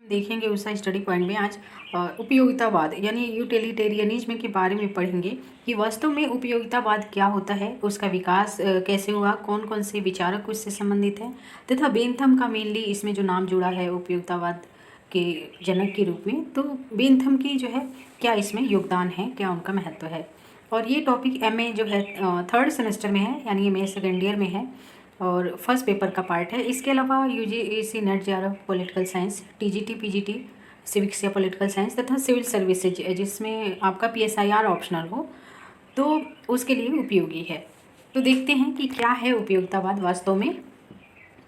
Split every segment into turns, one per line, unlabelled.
देखेंगे उसका study point में आज उपयोगितावाद यानी यूटिलिटेरियनिज्म के बारे में पढ़ेंगे कि वास्तव में उपयोगितावाद क्या होता है, उसका विकास कैसे हुआ, कौन कौन से विचारक उससे संबंधित हैं तथा बेंथम का मेनली इसमें जो नाम जुड़ा है उपयोगितावाद के जनक के रूप में। तो बेंथम की जो है क्या इसमें योगदान है, क्या उनका महत्व है। और ये टॉपिक एमए जो है थर्ड सेमेस्टर में है, यानी एमए सेकेंड ईयर में है और फर्स्ट पेपर का पार्ट है। इसके अलावा UGC net JRF political science, TGT PGT civics या पॉलिटिकल साइंस तथा सिविल सर्विसेज जिसमें आपका पीएसआईआर ऑप्शनल हो तो उसके लिए उपयोगी है। तो देखते हैं कि क्या है उपयोगितावाद वास्तव में।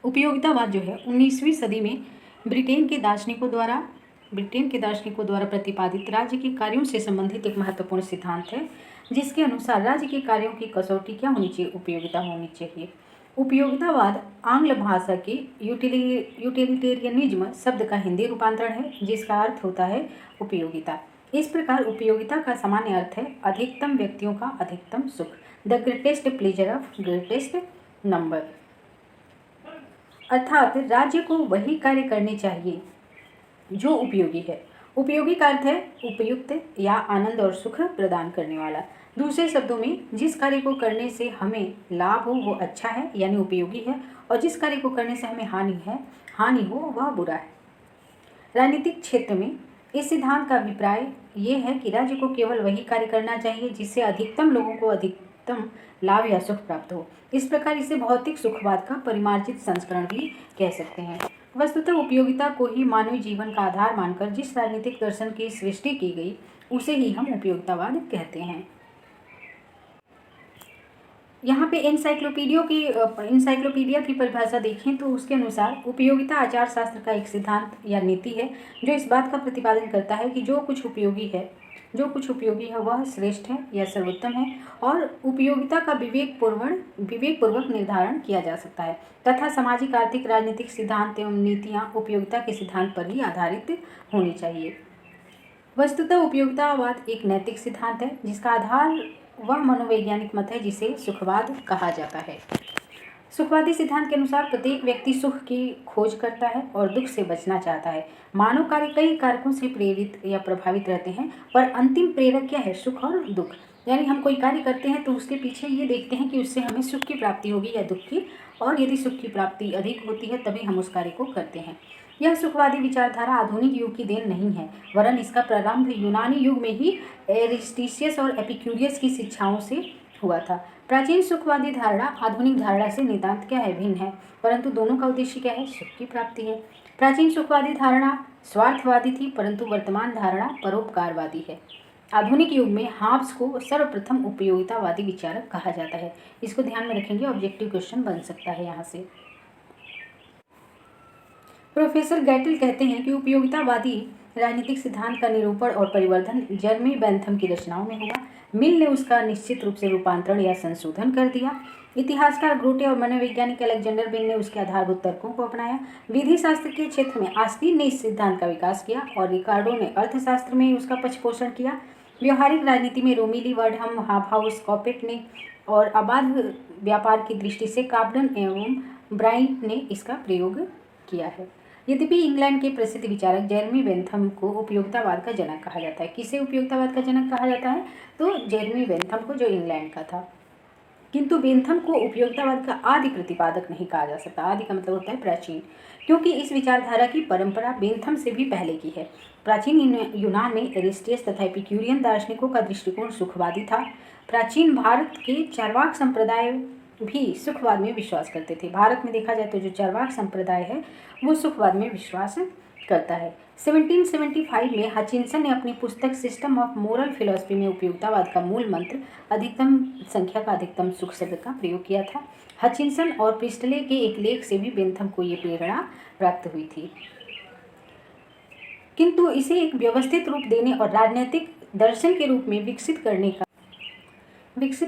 उपयोगितावाद जो है 19वीं सदी में ब्रिटेन के दार्शनिकों द्वारा प्रतिपादित राज्य के कार्यों से संबंधित एक महत्वपूर्ण सिद्धांत है, जिसके अनुसार राज्य के कार्यों की कसौटी क्या होनी चाहिए, उपयोगिता होनी चाहिए। उपयोगितावाद आंग्ल भाषा के यूटिलिटेरियनिज्म शब्द का हिंदी रूपांतरण है, जिसका अर्थ होता है उपयोगिता। इस प्रकार उपयोगिता का सामान्य अर्थ है अधिकतम व्यक्तियों का अधिकतम सुख, the greatest pleasure of greatest number. अर्थात राज्य को वही कार्य करने चाहिए जो उपयोगी है। उपयोगी का अर्थ है उपयुक्त या आनंद और सुख प्रदान करने वाला। दूसरे शब्दों में जिस कार्य को करने से हमें लाभ हो वो अच्छा है यानी उपयोगी है, और जिस कार्य को करने से हमें हानि हो वह बुरा है। राजनीतिक क्षेत्र में इस सिद्धांत का अभिप्राय ये है कि राज्य को केवल वही कार्य करना चाहिए जिससे अधिकतम लोगों को अधिकतम लाभ या सुख प्राप्त हो। इस प्रकार इसे भौतिक सुखवाद का परिमार्जित संस्करण भी कह सकते हैं। वस्तुतः उपयोगिता को ही मानवीय जीवन का आधार मानकर जिस राजनीतिक दर्शन की सृष्टि की गई उसे ही हम उपयोगितावाद कहते हैं। यहाँ पे इंसाइक्लोपीडिया की परिभाषा देखें तो उसके अनुसार उपयोगिता आचार शास्त्र का एक सिद्धांत या नीति है जो इस बात का प्रतिपादन करता है कि जो कुछ उपयोगी है वह श्रेष्ठ है या सर्वोत्तम है, और उपयोगिता का विवेकपूर्वक निर्धारण किया जा सकता है तथा सामाजिक, आर्थिक, राजनीतिक सिद्धांत एवं नीतियाँ उपयोगिता के सिद्धांत पर ही आधारित होनी चाहिए। वस्तुतः उपयोगितावाद एक नैतिक सिद्धांत है जिसका आधार वह मनोवैज्ञानिक मत है जिसे सुखवाद कहा जाता है। सुखवादी सिद्धांत के अनुसार प्रत्येक व्यक्ति सुख की खोज करता है और दुख से बचना चाहता है। मानव कार्य कई कारकों से प्रेरित या प्रभावित रहते हैं, पर अंतिम प्रेरक क्या है, सुख और दुख। यानी हम कोई कार्य करते हैं तो उसके पीछे ये देखते हैं कि उससे हमें सुख की प्राप्ति होगी या दुख की, और यदि सुख की प्राप्ति अधिक होती है तभी हम उस कार्य को करते हैं। यह सुखवादी विचारधारा आधुनिक युग की देन नहीं है, वरन इसका प्रारंभ यूनानी युग में ही एरिस्टिशियस और एपिक्यूरियस की शिक्षाओं से हुआ था। प्राचीन सुखवादी धारणा आधुनिक धारणा से नितांत क्या है, भिन्न है, परंतु दोनों का उद्देश्य क्या है, सुख की प्राप्ति है। प्राचीन सुखवादी धारणा स्वार्थवादी थी, परंतु वर्तमान धारणा परोपकारवादी है। आधुनिक युग में हाब्स को सर्वप्रथम उपयोगितावादी विचारक कहा जाता है। इसको ध्यान में रखेंगे, ऑब्जेक्टिव क्वेश्चन बन सकता है यहाँ से। प्रोफेसर गैटल कहते हैं कि उपयोगितावादी राजनीतिक सिद्धांत का निरूपण और परिवर्धन जर्मी बेंथम की रचनाओं में हुआ। मिल ने उसका निश्चित रूप से रूपांतरण या संशोधन कर दिया। इतिहासकार ग्रोटे और मनोवैज्ञानिक अलेक्जेंडर बेन ने उसके आधारभूत तर्कों को अपनाया। विधि शास्त्र के क्षेत्र में आस्तीन ने इस सिद्धांत का विकास किया और रिकार्डो ने अर्थशास्त्र में उसका पक्षपोषण किया। व्यवहारिक राजनीति में रोमिली वर्डहम, हाफहाउस, कॉपेट ने और अबाध व्यापार की दृष्टि से काब्डन एवं ब्राइट ने इसका प्रयोग किया है। यद्यपि इंग्लैंड के प्रसिद्ध विचारक जेरेमी बेंथम को उपयोगितावाद का जनक कहा जाता है। किसे उपयोगितावाद का जनक कहा जाता है, तो जेरेमी बेंथम को, जो इंग्लैंड का था। किंतु बेंथम को उपयोगितावाद का आदि प्रतिपादक नहीं कहा जा सकता। आदि का मतलब होता है प्राचीन, क्योंकि इस विचारधारा की परंपरा बेंथम से भी पहले की है। प्राचीन यूनान में एरिस्टियस तथा एपिक्यूरियन दार्शनिकों का दृष्टिकोण सुखवादी था। प्राचीन भारत के चार्वाक संप्रदाय भी सुखवाद में विश्वास करते थे। भारत में देखा जाए तो जो चार्वाक संप्रदाय है वो सुखवाद में विश्वास करता है। 1775 में हचिंसन ने अपनी पुस्तक सिस्टम ऑफ मोरल फिलॉसफी में उपयोगितावाद का मूल मंत्र अधिकतम संख्या का अधिकतम सुख शब्द का प्रयोग किया था। हचिंसन और प्रिस्टले के एक लेख से भी बेंथम को ये प्रेरणा प्राप्त हुई थी, किंतु इसे एक व्यवस्थित रूप देने और राजनीतिक दर्शन के रूप में विकसित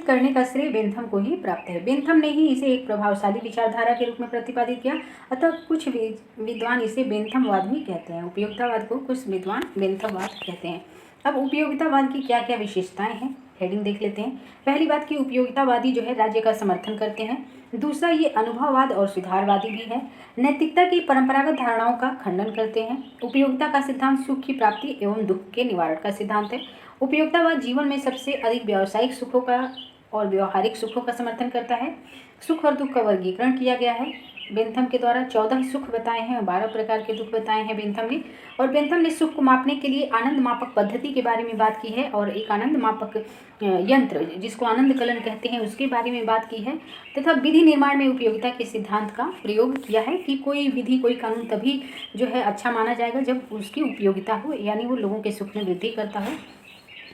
करने का श्रेय बेंथम को ही प्राप्त है। बेंथम ने ही इसे एक प्रभावशाली विचारधारा के रूप में प्रतिपादित किया, अतः कुछ विद्वान इसे बेंथमवाद भी कहते हैं। उपयोगितावाद को कुछ विद्वान बेंथमवाद कहते हैं। अब उपयोगितावाद की क्या क्या विशेषताएं हैं, हेडिंग देख लेते हैं। पहली बात कि उपयोगितावादी जो है राज्य का समर्थन करते हैं। दूसरा, ये अनुभववाद और सुधारवादी भी है। नैतिकता की परंपरागत धारणाओं का खंडन करते हैं। उपयोगिता का सिद्धांत सुख की प्राप्ति एवं दुख के निवारण का सिद्धांत है। उपयोगितावाद जीवन में सबसे अधिक व्यावसायिक सुखों का और व्यवहारिक सुखों का समर्थन करता है। सुख और दुख का वर्गीकरण किया गया है बेंथम के द्वारा। 14 सुख बताए हैं, 12 प्रकार के दुख बताए हैं बेंथम ने। और बेंथम ने सुख को मापने के लिए आनंद मापक पद्धति के बारे में बात की है और एक आनंद मापक यंत्र जिसको आनंद कलन कहते हैं उसके बारे में बात की है, तथा विधि निर्माण में उपयोगिता के सिद्धांत का प्रयोग किया है कि कोई विधि कोई कानून तभी जो है अच्छा माना जाएगा जब उसकी उपयोगिता हो, यानी वो लोगों के सुख में वृद्धि करता हो।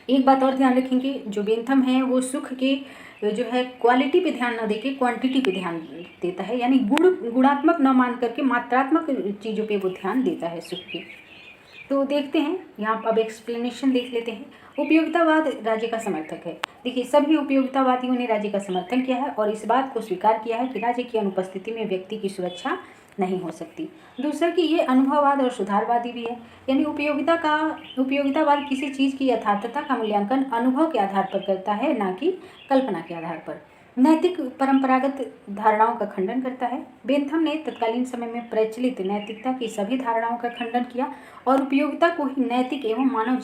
एक बात और ध्यान रखेंगे, जो बेंथम है वो सुख के जो है क्वालिटी पे ध्यान न देके क्वांटिटी पे ध्यान देता है, यानी गुणात्मक न मान करके मात्रात्मक चीज़ों पे वो ध्यान देता है सुख के। तो देखते हैं यहाँ अब एक्सप्लेनेशन देख लेते हैं। उपयोगितावाद राज्य का समर्थक है। देखिए, सभी उपयोगितावादियों ने राज्य का समर्थन किया है और इस बात को स्वीकार किया है कि राज्य की अनुपस्थिति में व्यक्ति की सुरक्षा नहीं हो सकती। दूसरा कि ये अनुभववाद और सुधारवादी भी है, यानी उपयोगितावाद किसी चीज़ की यथार्थता का मूल्यांकन अनुभव के आधार पर करता है, ना कि कल्पना के आधार पर। नैतिक परंपरागत धारणाओं का खंडन करता है। बेंथम ने तत्कालीन समय में प्रचलित नैतिकता की सभी धारणाओं का खंडन किया और उपयोगिता को ही नैतिक एवं मानव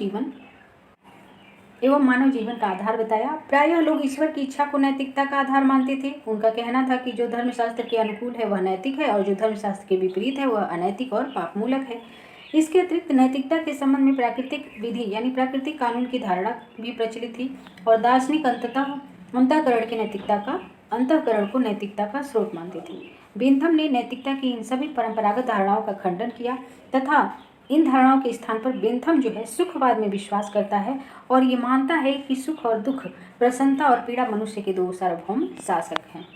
जीवन का आधार बताया। प्रायः लोग ईश्वर की इच्छा को नैतिकता का आधार मानते थे। उनका कहना था कि जो धर्मशास्त्र के अनुकूल है वह नैतिक है और जो धर्मशास्त्र के विपरीत है वह अनैतिक और पापमूलक है। इसके अतिरिक्त नैतिकता के संबंध में प्राकृतिक विधि यानी प्राकृतिक कानून की धारणा भी प्रचलित थी और दार्शनिक अंतःकरण को नैतिकता का स्रोत मानते थे। बेंथम ने नैतिकता की इन सभी परंपरागत धारणाओं का खंडन किया तथा इन धारणाओं के स्थान पर बेंथम जो है सुखवाद में विश्वास करता है और ये मानता है कि सुख और दुख, प्रसन्नता और पीड़ा मनुष्य के दो सार्वभौम शासक हैं।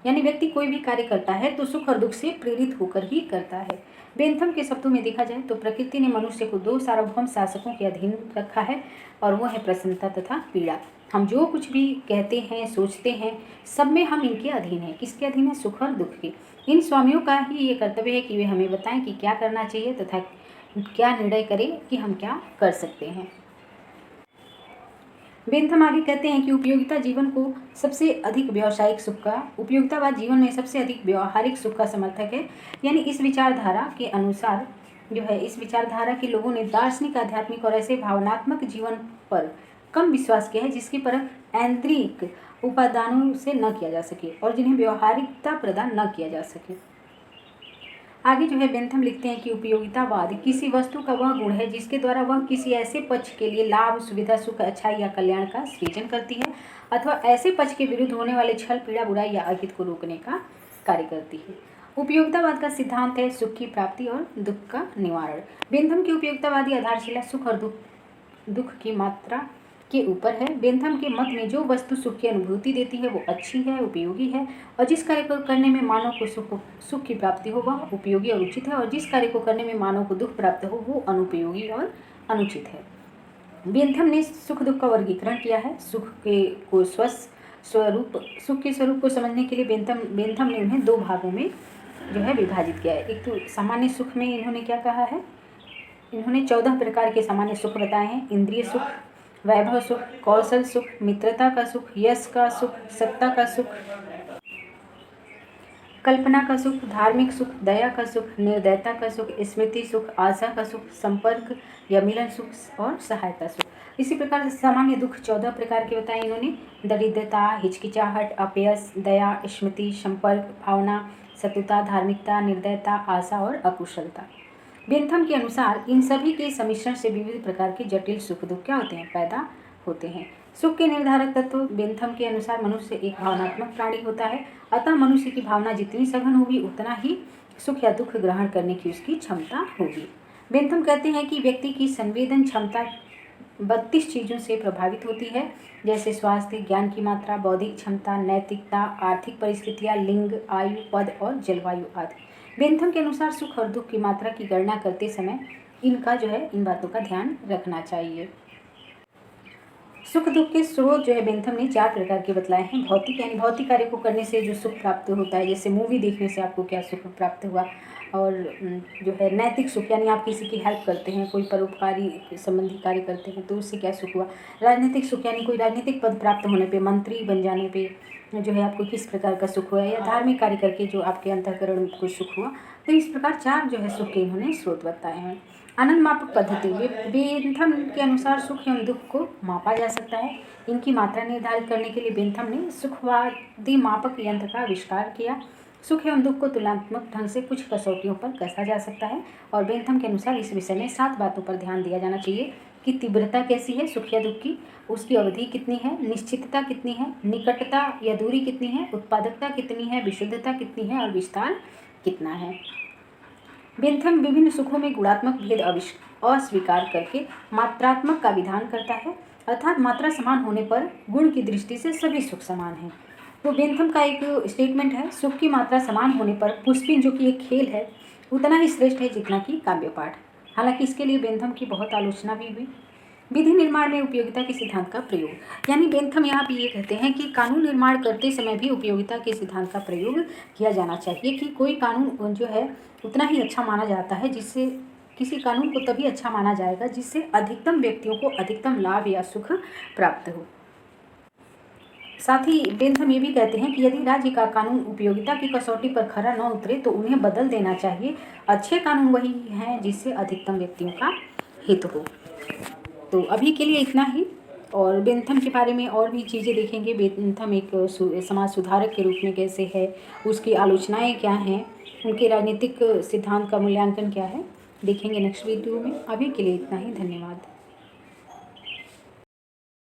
यानी व्यक्ति कोई भी कार्य करता है तो सुख और दुख से प्रेरित होकर ही करता है। बेंथम के शब्दों में देखा जाए तो प्रकृति ने मनुष्य को दो सार्वभौम शासकों के अधीन रखा है और वो है प्रसन्नता तथा पीड़ा। हम जो कुछ भी कहते हैं सोचते हैं सब में हम इनके अधीन हैं। किसके अधीन है? सुख और दुख के। इन स्वामियों का ही ये कर्तव्य है कि वे हमें बताएं कि क्या करना चाहिए तथा क्या निर्णय करें कि हम क्या कर सकते हैं। बेंथम आगे कहते हैं कि उपयोगिता जीवन को सबसे अधिक व्यावसायिक सुख का, उपयोगितावाद जीवन में सबसे अधिक व्यवहारिक सुख का समर्थक है। यानी इस विचारधारा के अनुसार जो है इस विचारधारा के लोगों ने दार्शनिक, आध्यात्मिक और ऐसे भावनात्मक जीवन पर कम विश्वास किया है जिसकी परख ऐन्द्रिक उपादानों से न किया जा सके और जिन्हें व्यवहारिकता प्रदान न किया जा सके। आगे जो है बेंथम लिखते हैं कि उपयोगितावाद किसी वस्तु का वह गुण है जिसके द्वारा वह किसी ऐसे पक्ष के लिए लाभ, सुविधा, सुख, अच्छाई या कल्याण का सृजन करती है अथवा ऐसे पक्ष के विरुद्ध होने वाले छल, पीड़ा, बुराई या अहित को रोकने का कार्य करती है। उपयोगितावाद का सिद्धांत है सुख की प्राप्ति और दुख का निवारण। बेंथम की उपयोगितावादी आधारशिला सुख और दुख की मात्रा के ऊपर है। बेंथम के मत में जो वस्तु सुख की अनुभूति देती है वो अच्छी है, उपयोगी है और जिस कार्य को करने में मानव को सुख की प्राप्ति हो वह उपयोगी और उचित है और जिस कार्य को करने में मानव को दुख प्राप्त हो वो अनुपयोगी और अनुचित है। बेंथम ने सुख दुख का वर्गीकरण किया है। सुख के स्वरूप को समझने के लिए बेंथम ने उन्हें दो भागों में जो है विभाजित किया है। एक तो सामान्य सुख में इन्होंने क्या कहा है, इन्होंने 14 प्रकार के सामान्य सुख बताए हैं। इंद्रिय सुख, वैभव सुख, कौशल सुख, मित्रता का सुख, यश का सुख, सत्ता का सुख, कल्पना का सुख, धार्मिक सुख, दया का सुख, निर्दयता का सुख, स्मृति सुख, आशा का सुख, संपर्क या मिलन सुख और सहायता सुख। इसी प्रकार सामान्य दुख 14 प्रकार के बताए इन्होंने। दरिद्रता, हिचकिचाहट, अपयश, दया, स्मृति, संपर्क, भावना, सतुता, धार्मिकता, निर्दयता, आशा और अकुशलता। बेंथम के अनुसार इन सभी के सम्मिश्रण से विविध प्रकार के जटिल सुख दुख क्या होते हैं, पैदा होते हैं। सुख के निर्धारक तत्व बेंथम के अनुसार मनुष्य एक भावनात्मक प्राणी होता है, अतः मनुष्य की भावना जितनी सघन होगी उतना ही सुख या दुख ग्रहण करने की उसकी क्षमता होगी। बेंथम कहते हैं कि व्यक्ति की संवेदन क्षमता 32 चीज़ों से प्रभावित होती है, जैसे स्वास्थ्य, ज्ञान की मात्रा, बौद्धिक क्षमता, नैतिकता, आर्थिक परिस्थितियाँ, लिंग, आयु, पद और जलवायु आदि। बेंथम के अनुसार सुख और दुख की मात्रा की गणना करते समय इन बातों का ध्यान रखना चाहिए। सुख दुख के स्रोत जो है बेंथम ने 4 प्रकार के बतलाए हैं। भौतिक यानी भौतिक कार्य को करने से जो सुख प्राप्त होता है, जैसे मूवी देखने से आपको क्या सुख प्राप्त हुआ, और जो है नैतिक सुख, यानी आप किसी की हेल्प करते हैं, कोई परोपकारी संबंधी कार्य करते हैं तो उससे क्या सुख हुआ। राजनीतिक सुख, यानी कोई राजनीतिक पद प्राप्त होने पे, मंत्री बन जाने पे जो है आपको किस प्रकार का सुख हुआ, या धार्मिक कार्य करके जो आपके अंतःकरण को सुख हुआ। तो इस प्रकार 4 जो है सुख के इन्होंने स्रोत बताए हैं। आनंद मापक पद्धति, बेंथम के अनुसार सुख एवं दुख को मापा जा सकता है। इनकी मात्रा निर्धारित करने के लिए बेंथम ने सुखवादी मापक यंत्र का आविष्कार किया। सुख एवं दुख को तुलनात्मक ढंग से कुछ कसौटियों पर कसा जा सकता है और बेंथम के अनुसार इस विषय में 7 बातों पर ध्यान दिया जाना चाहिए कि तीव्रता कैसी है सुख या दुख की, उसकी अवधि कितनी है, निश्चितता कितनी है, निकटता या दूरी कितनी है, उत्पादकता कितनी है, विशुद्धता कितनी है और विस्तार कितना है। बेंथम विभिन्न सुखों में गुणात्मक भेद अस्वीकार करके मात्रात्मक का विधान करता है, अर्थात मात्रा समान होने पर गुण की दृष्टि से सभी सुख समान हैं। तो बेंथम का एक स्टेटमेंट है, सुख की मात्रा समान होने पर पुष्पिन जो कि एक खेल है उतना ही श्रेष्ठ है जितना कि काव्य पाठ। हालांकि इसके लिए बेंथम की बहुत आलोचना भी हुई। विधि निर्माण में उपयोगिता के सिद्धांत का प्रयोग, यानी बेंथम यहाँ पे ये कहते हैं कि कानून निर्माण करते समय भी उपयोगिता के सिद्धांत का प्रयोग किया जाना चाहिए कि कोई कानून जो है उतना ही अच्छा माना जाता है, जिससे किसी कानून को तभी अच्छा माना जाएगा जिससे अधिकतम व्यक्तियों को अधिकतम लाभ या सुख प्राप्त हो। साथ ही बेंथम ये भी कहते हैं कि यदि राज्य का कानून उपयोगिता की कसौटी पर खरा न उतरे तो उन्हें बदल देना चाहिए। अच्छे कानून वही हैं जिससे अधिकतम व्यक्तियों का हित हो। तो अभी के लिए इतना ही, और बेंथम के बारे में और भी चीज़ें देखेंगे। बेंथम एक समाज सुधारक के रूप में कैसे है, उसकी आलोचनाएँ क्या हैं, उनके राजनीतिक सिद्धांत का मूल्यांकन क्या है, देखेंगे नेक्स्ट वीडियो में। अभी के लिए इतना ही, धन्यवाद।